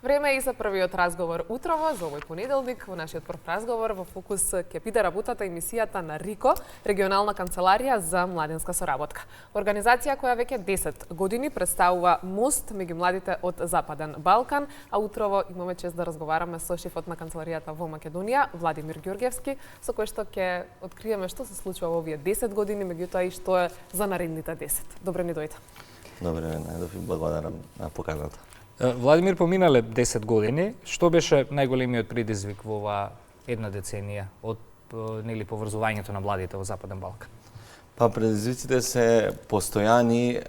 Време е и за првиот разговор утрово, за овој понеделник. Во нашиот прв разговор во фокус ќе биде работата емисијата на РИКО, регионална канцеларија за младинска соработка. Организација која веќе 10 години представува мост меѓу младите од Западен Балкан, а утрово имаме чест да разговараме со шефот на канцеларијата во Македонија, Владимир Ѓорѓевски, со кој што ќе откриеме што се случува во овие 10 години, меѓутоа и што е за наредните 10. Добре ни дојде. Добре, најдов и благодарам на поканата. Владимир, поминале 10 години, што беше најголемиот предизвик во оваа една деценија од поврзувањето на младите во Западен Балкан? Па предизвиците се постојани,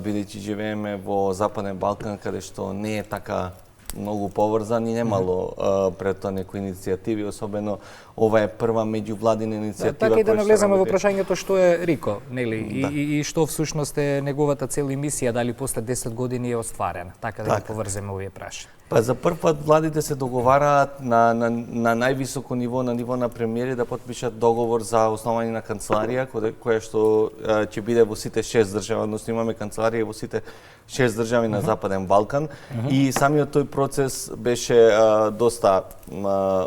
бидејќи живееме во Западен Балкан, каде што не е така многу поврзан и немало пред тоа некои иницијативи, особено ова е прва меѓувладина иницијатива. Така и да навлеземе во прашањето што е РИКО, нели? И што всушност е неговата цел и мисија, дали после 10 години е остварена, така да ги поврземе овие прашања. Па за прв пат владите се договараат на највисоко ниво, на ниво на премиери, да потпишат договор за основање на канцеларија, која што ќе биде во сите 6 држави, односно имаме канцеларија во сите 6 држави на Западен Балкан. И самиот тој процес беше доста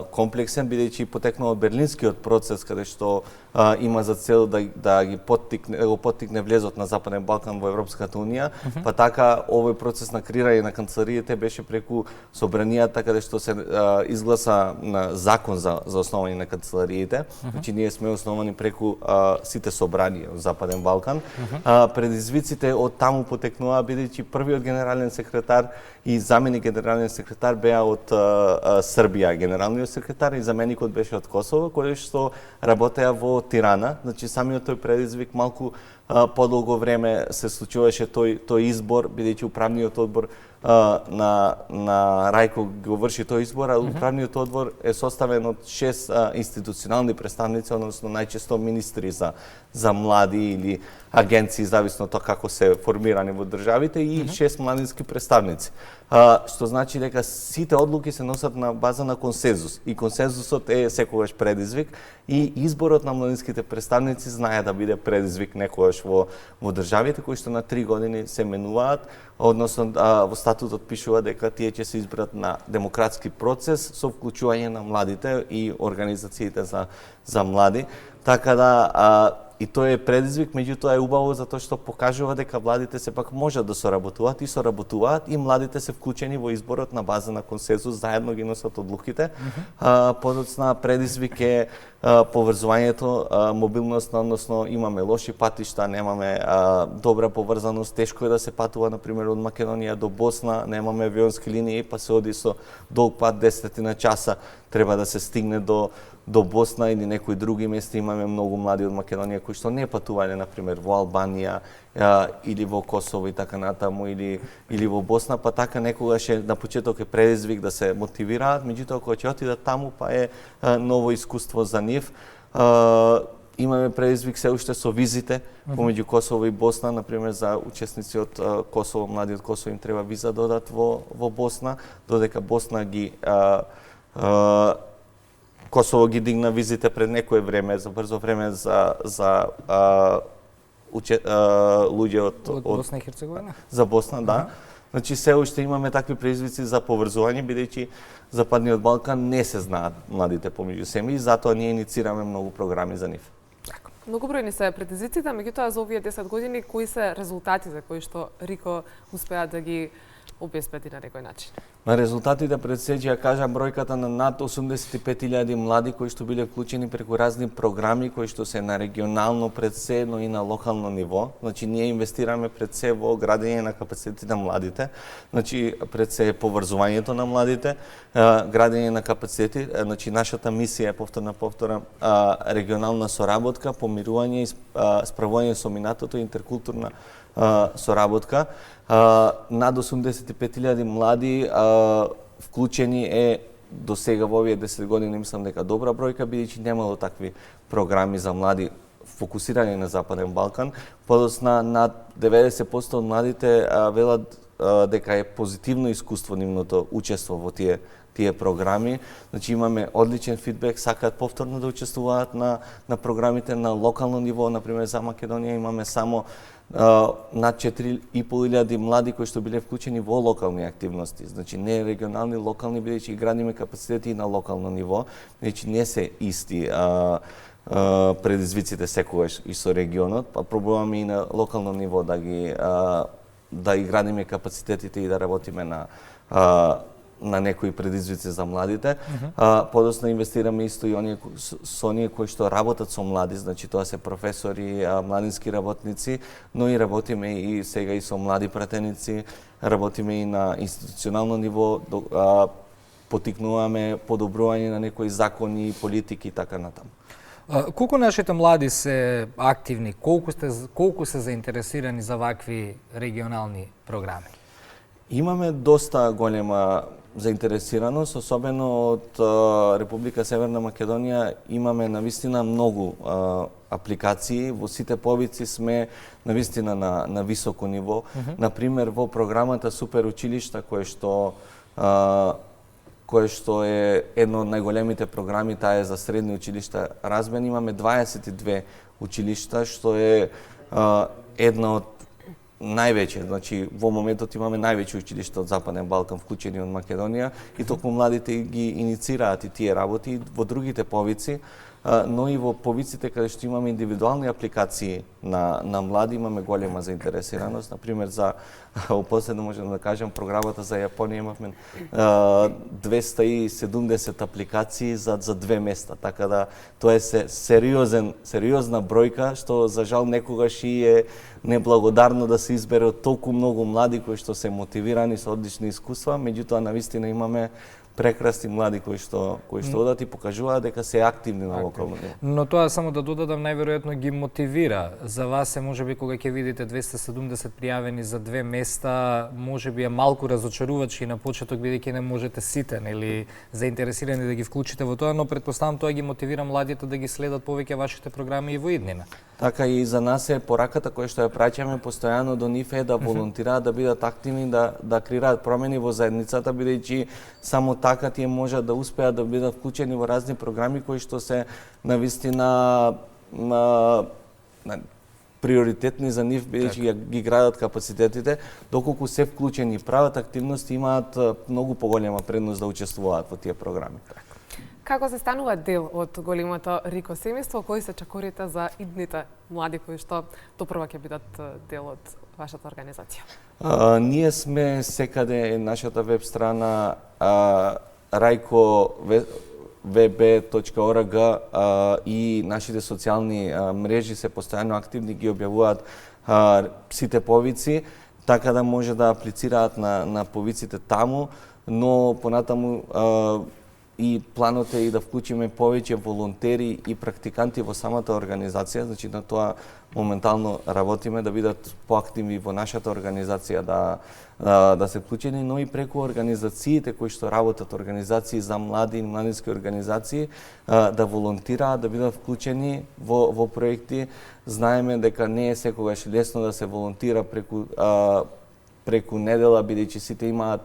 комплексен, бидејќи потекнува од Берлинскиот процес, каде што има за цел да го поттикне влезот на Западен Балкан во Европската унија, па така овој процес на креирање на канцелариите беше преку собранијата, каде што се изгласа на закон за основање на канцелариите. Значи ние сме основани преку сите собранија во Западен Балкан. Предизвиците од таму потекнуваа, бидејќи првиот генерален секретар и заменик генерален секретар беа од Србија, генералниот секретар, и заменикот беше од Косово, кој што работеа во Тирана. Значи самиот тој предизвик малку подолго време се случуваше тој избор, бидејќи управниот одбор на Рајко го врши тој избор, а управниот одбор е составен од 6 институционални представници, односно најчесто министри за млади или агенции, зависно тоа како се формирани во државите, и 6 младински представници. Што значи дека сите одлуки се носат на база на консензус. И консензусот е секогаш предизвик, и изборот на младинските представници знае да биде предизвик некогаш во државите кои што на 3 години се менуваат, односно во статутот пишува дека тие ќе се изберат на демократски процес со вклучување на младите и организациите за млади. Така да и тоа е предизвик, меѓутоа е убаво затоа што покажува дека владите сепак можат да соработуваат и младите се вклучени во изборот на база на консензус, заедно ги носат одлуките. Подоцна предизвик е поврзувањето, мобилноста, односно имаме лоши патишта, немаме добра поврзаност, тешко е да се патува, например, од Македонија до Босна, немаме авионски линии, па се оди со долг пат 10 на часа, треба да се стигне до Босна или некои други места. Имаме многу млади од Македонија кои што не патување, например, во Албанија или во Косово и така натаму, или во Босна, па така некогаш на почеток е предизвик да се мотивираат, меѓутоа кога ќе отидат таму, па е ново искуство за нив. Имаме предизвик се уште со визите помеѓу Косово и Босна, например, за учесници од Косово, млади од Косово им треба виза да одат во Босна, додека Босна ги Косово ги дигна визите пред некое време, за брзо време за луѓе од Босна и Херцеговина? За Босна, да. Значи се уште имаме такви предизвици за поврзување, бидејќи Западниот Балкан не се знаат младите помеѓу себе и затоа ние иницираме многу програми за нив. Многу бројни се предизвиците, меѓутоа за овие 10 години кои се резултатите кои што РИКО успеа да ги обезбеди на некој начин? На резултатите пред се ќе ја кажам бројката на над 85.000 млади кои што биле вклучени преку разни програми кои што се на регионално пред се, но и на локално ниво. Значи ние инвестираме пред се во градење на капацитет на младите, значи пред се поврзувањето на младите, градење на капацитети, значи нашата мисија е повторна регионална соработка, помирување и справување со минатото, интеркултурна соработка. Над 85.000 млади вклучени е до сега во овие 10 години, мислам дека добра бројка, бидејќи немало такви програми за млади фокусирани на Западен Балкан. Подоцна над 90% од младите велат дека е позитивно искуство нивното учество во тие програми. Значи имаме одличен фидбек, сакаат повторно да учествуваат на програмите на локално ниво, например за Македонија имаме само над 4.500 млади кои што биле вклучени во локални активности. Значи не регионални, локални, бидејќи градиме капацитети и на локално ниво, значи не се исти предизвиците секогаш и со регионот, па пробуваме и на локално ниво да ги градиме капацитетите и да работиме на некои предизвици за младите. Подоцна инвестираме исто и со оние кои што работат со млади, значи тоа се професори, младински работници, но и работиме и сега и со млади пратеници, работиме и на институционално ниво, потикнуваме подобрување на некои закони, политики и така натаму. Колку нашите млади се активни, колку се заинтересирани за вакви регионални програми? Имаме доста голема заинтересираност, особено од Република Северна Македонија имаме навистина многу апликации, во сите повици сме навистина на високо ниво. Например, во програмата Супер училишта, кое што е едно од најголемите програми, таа е за средни училишта Размен, имаме 22 училишта, што е една од највеќе, значи во моментот имаме највеќе училишта од Западен Балкан вклучени од Македонија и токму младите ги иницираат и тие работи во другите повици, но и во повиците каде што имаме индивидуални апликации на млади имаме голема заинтересираност. Например, за последно можам да кажам програмата за Јапонија имавме 270 апликации за 2 места, така да тоа е сериозна бројка што за жал некогаш и е неблагодарно да се избере од толку многу млади кои што се мотивирани со одлични искуства, меѓутоа навистина имаме прекрасни млади кои што одат и покажуваат дека се активни на локално ниво. Но тоа само да додадам, најверојатно ги мотивира. За вас е можеби кога ќе видите 270 пријавени за 2 места, можеби е малку разочарувачки на почеток бидејќи не можете сите или заинтересирани да ги вклучите во тоа, но претпоставам тоа ги мотивира младите да ги следат повеќе вашите програми и во иднина. Така и за нас е пораката која што ја праќаме постојано до нив е да волонтираат, да бидат активни, да креираат промени во заедницата, бидејќи само така тие можат да успеат да бидат вклучени во разни програми кои што се навистина приоритетни за нив, бидејќи ги градат капацитетите, доколку се вклучени и прават активности, имаат многу поголема предност да учествуваат во тие програми. Како се станува дел од големото Рико семејство, кои се чакорите за идните млади кои што допрва ќе бидат дел од вашата организација? Ние сме секаде нашата веб страна raiko.vb.org и нашите социјални мрежи се постојано активни, ги објавуваат сите повици, така да може да аплицираат на повиците таму, но понатаму и планот е и да вклучиме повеќе волонтери и практиканти во самата организација, значи на тоа моментално работиме да бидат поактивни во нашата организација да се вклучени, но и преку организациите кои што работат, организации за млади и младински организации, да волонтираат, да бидат вклучени во проекти. Знаеме дека не е секогаш лесно да се волонтира преку недела, бидејќи сите имаат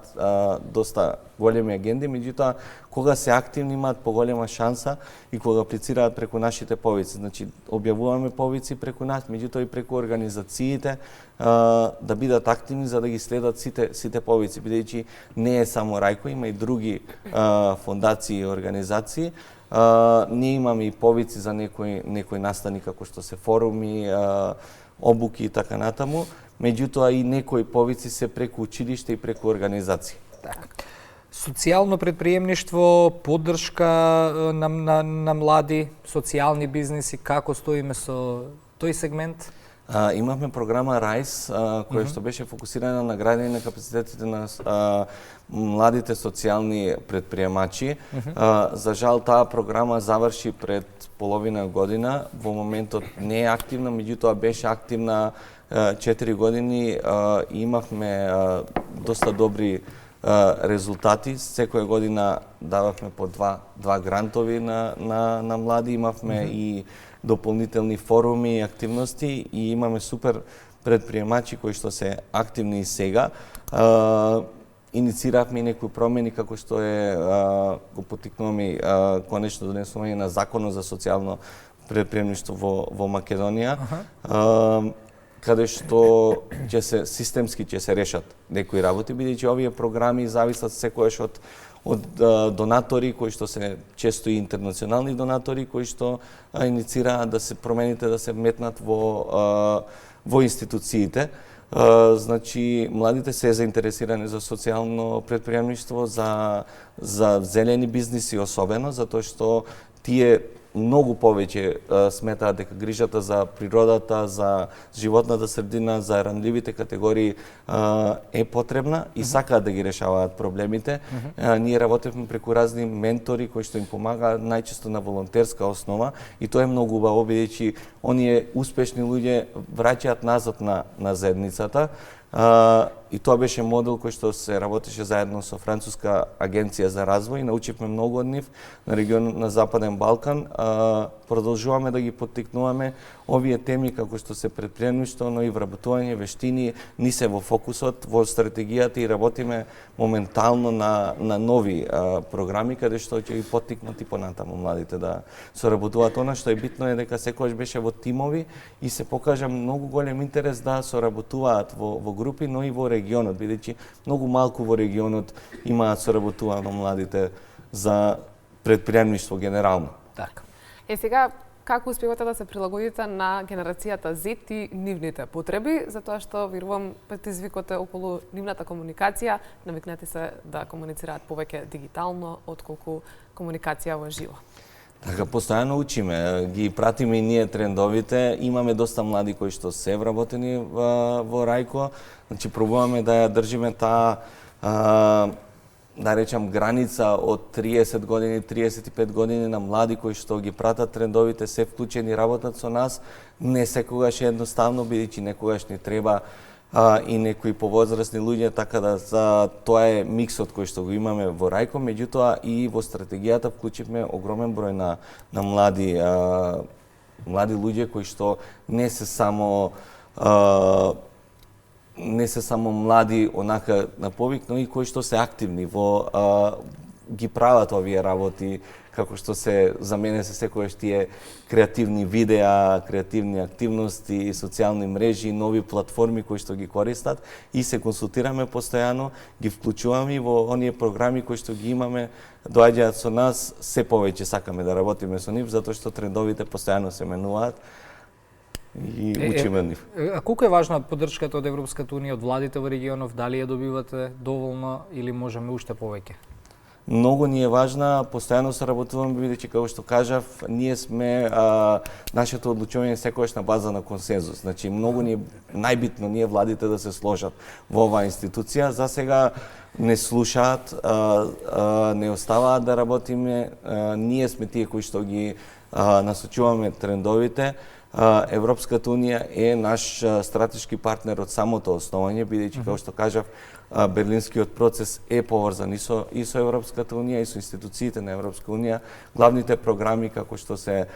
доста големи агенди, меѓутоа кога се активни имаат поголема шанса и кога аплицираат преку нашите повици. Значи објавуваме повици преку нас, меѓутоа и преку организациите да бидат активни за да ги следат сите повици, бидејќи не е само Рајко, има и други фондации и организации. Ние имаме и повици за некои настани како што се форуми, обуки и така натаму, меѓутоа и некои повици се преку училиште и преку организации. Социјално предприемништво, поддршка на млади, социјални бизниси, како стоиме со тој сегмент? Имавме програма RISE, која што беше фокусирана на градење на капацитетите на младите социјални предприемачи. За жал, таа програма заврши пред половина година. Во моментот не е активна, меѓутоа беше активна 4 години и имавме доста добри резултати. Секоја година дававме по два грантови на млади, имавме и дополнителни форуми и активности и имаме супер предприемачи кои што се активни и сега. Иницииравме некои промени како што е го поттикнуваме конечно донесување на законот за социјално предприемништво во Македонија. Каде што ќе се системски ќе се решат некои работи, бидејќи овие програми зависат секојаш од донатори кои што се често и интернационални донатори кои што инициираат да се промените да се метнат во институциите. Значи младите се заинтересирани за социјално предприемништво, за зелени бизниси особено, затоа што тие многу повеќе сметаат дека грижата за природата, за животната средина, за ранливите категории е потребна и сакаат да ги решаваат проблемите. Ние работевме преку разни ментори кои што им помагаат најчесто на волонтерска основа и тоа е многу убаво бидејќи оние успешни луѓе враќаат назад на заедницата. И тоа беше модел кој што се работеше заедно со Француска агенција за развој, научивме многу од нив на регион на Западен Балкан. Продолжуваме да ги поттикнуваме овие теми како што се предприемништво, но и вработување вештини ни се во фокусот во стратегијата и работиме моментално на нови програми каде што ќе ги поттикнат и понатаму младите да соработуваат. Она што е битно е дека секогаш беше во тимови и се покажа многу голем интерес да соработуваат во групи, но и во регионот, бидејќи многу малку во регионот имаат соработувано младите за предприемништво генерално. Така. Сега како успевате да се прилагодите на генерацијата Z и нивните потреби, затоа што верувам предизвикот е околу нивната комуникација, навикнати се да комуницираат повеќе дигитално отколку комуникација во живо. Така, постојано учиме, ги пратиме и ние трендовите, имаме доста млади кои што се вработени во Рајко, значи пробуваме да ја држиме таа да речам граница од 30 години, 35 години на млади кои што ги пратат трендовите, се вклучени, работат со нас. Не секогаш е едноставно, бидејќи некогаш ни треба и некои повозрастни луѓе, така да тоа е миксот кој што го имаме во Рајко, меѓутоа и во стратегијата вклучивме огромен број на млади луѓе кои што не се само млади онака на повик, но и кои што се активни ги прават овие работи, како што за мене се секогаш тие креативни видеа, креативни активности, социјални мрежи, нови платформи кои што ги користат и се консултираме постојано, ги вклучуваме во оние програми кои што ги имаме, доаѓаат со нас, се повеќе сакаме да работиме со нив, затоа што трендовите постојано се менуваат и учиме нив. А колку е важна поддршката од Европската унија, од владите во регионов, дали ја добивате доволно или можеме уште повеќе? Многу ни е важна, постојано соработуваме, бидејќи како што кажав, ние сме нашето одлучување секогаш на база на консензус. Значи многу ни е најбитно ние владите да се сложат во оваа институција. За сега не слушаат, не оставаат да работиме. Ние сме тие кои што ги насочуваме трендовите. Европската унија е наш стратешки партнер од самото основање, бидејќи како што кажав, Берлинскиот процес е поврзан и со Европската унија и со институциите на Европска унија. Главните програми како што се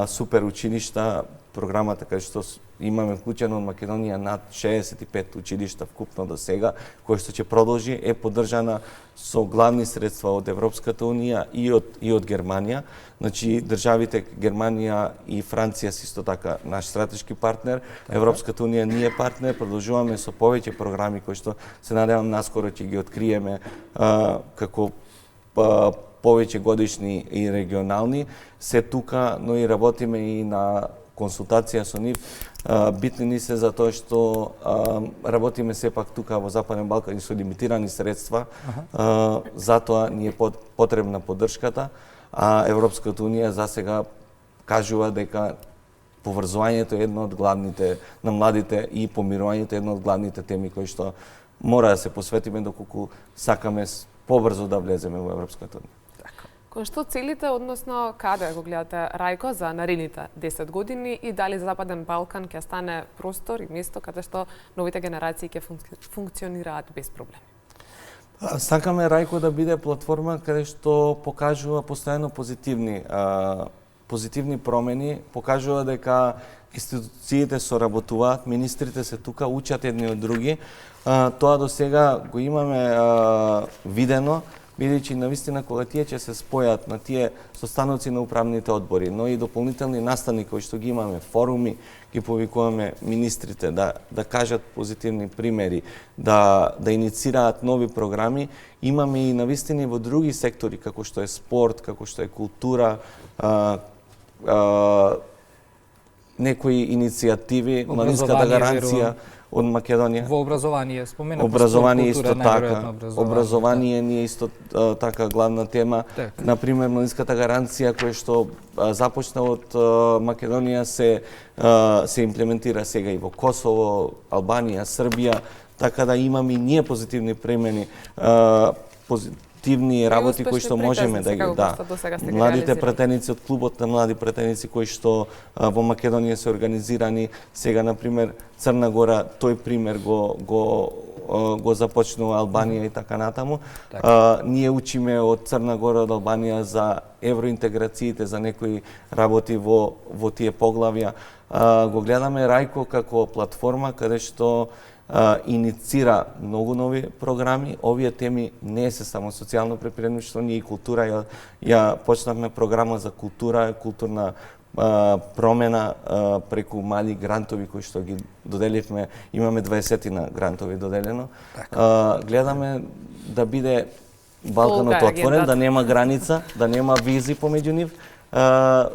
супер училишта, програмата каде што имаме вклучено од Македонија над 65 училишта вкупно до сега, кој што ќе продолжи, е поддржана со главни средства од Европската унија и од Германија. Значи државите Германија и Франција се исто така наш стратешки партнер, Европската унија ни е партнер, продолжуваме со повеќе програми кои што се надевам наскоро ќе ги откриеме како повеќе годишни и регионални. Се тука, но и работиме и на консултација со нив. Битни ни се затоа што работиме сепак тука во Западен Балкан и со лимитирани средства, затоа ни е потребна поддршката, а Европската унија засега кажува дека поврзувањето е едно од главните на младите и помирувањето е едно од главните теми кои што мора да се посветиме доколку сакаме побрзо да влеземе во Европската унија. Кој што целите, односно каде го гледате Рајко за наредните 10 години и дали Западен Балкан ќе стане простор и место каде што новите генерации ќе функционираат без проблеми? Сакаме Рајко да биде платформа каде што покажува постојано позитивни промени, покажува дека институциите соработуваат, министрите се тука, учат едни од други. Тоа до сега го имаме видено, бидејќи навистина кога тие ќе се спојат на тие состаноци на управните одбори, но и дополнителни настани кои што ги имаме, форуми, ги повикуваме министрите да кажат позитивни примери, да иницираат нови програми, имаме и навистини во други сектори како што е спорт, како што е култура, некои иницијативи, младинската гаранција од Македонија. Во образование, споменав. Образование исто така. Образование не е исто така главна тема. Так. Например, младинската гаранција која што започна од Македонија се имплементира сега и во Косово, Албанија, Србија, така да имаме и ние позитивни премени, позитивни работи кои што можеме да ги Младите пратеници од клубот на млади пратеници кои што во Македонија се организирани, сега на пример Црна Гора тој пример го започнува Албанија и така натаму. Ние учиме од Црна Гора, од Албанија за евроинтеграциите, за некои работи во тие поглавја. Го гледаме Рајко како платформа каде што иницира многу нови програми. Овие теми не се само социјално препредничество, ние и култура. Ја почнавме програма за култура, културна промена преку мали грантови кои што ги доделивме. Имаме 20 грантови доделено. Гледаме да биде Балканот отворен, да нема граница, да нема визи помеѓу нив.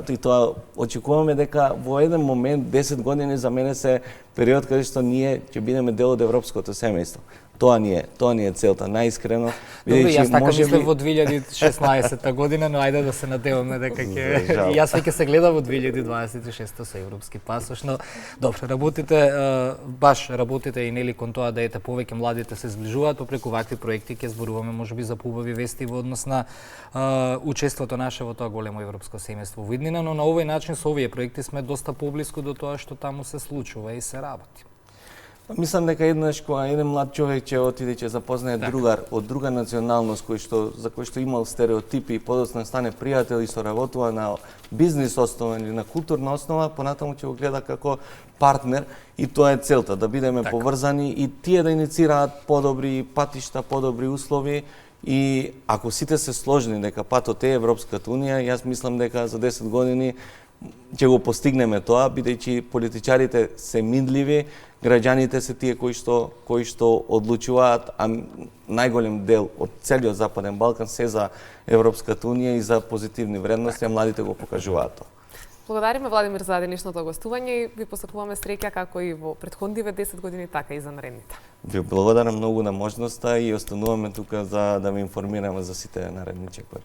И тоа очекуваме дека во еден момент 10 години за мене се период каде што ние ќе бидеме дел од европското семејство. Тоа ни е целта, најискрено. Добро, јас така мислев во 2016 година, но ајде да се надеваме дека ќе... Јас веќе се гледам во 2026 со европски пасош, но добро, работите и нели кон тоа да ете повеќе младите се зближуваат, преку вакви проекти ќе зборуваме можеби за поубави вести во однос на учеството наше во тоа големо европско семејство во иднина, но на овој начин со овие проекти сме доста поблиску до тоа што таму се случува и се работи. Мислам дека еднаш кога еден млад човек ќе отиде ќе запознае другар од друга националност за кој што имал стереотипи и подоцна стане пријател и соработува на бизнис основа или на културна основа, понатаму ќе го гледа како партнер и тоа е целта, да бидеме поврзани и тие да иницираат подобри патишта, подобри услови. И ако сите се сложни дека патот е Европската Унија, јас мислам дека за 10 години ќе го постигнеме тоа, бидејќи политичарите се минливи, граѓаните се тие кои што одлучуваат, а најголем дел од целиот Западен Балкан се за Европската Унија и за позитивни вредности, а младите го покажуваат тоа. Благодариме, Владимир, за денешното гостување и ви посакуваме среќа како и во претходниве 10 години, така и за наредните. Ви благодарам многу на можноста и остануваме тука за да ви информираме за сите наредни чекори.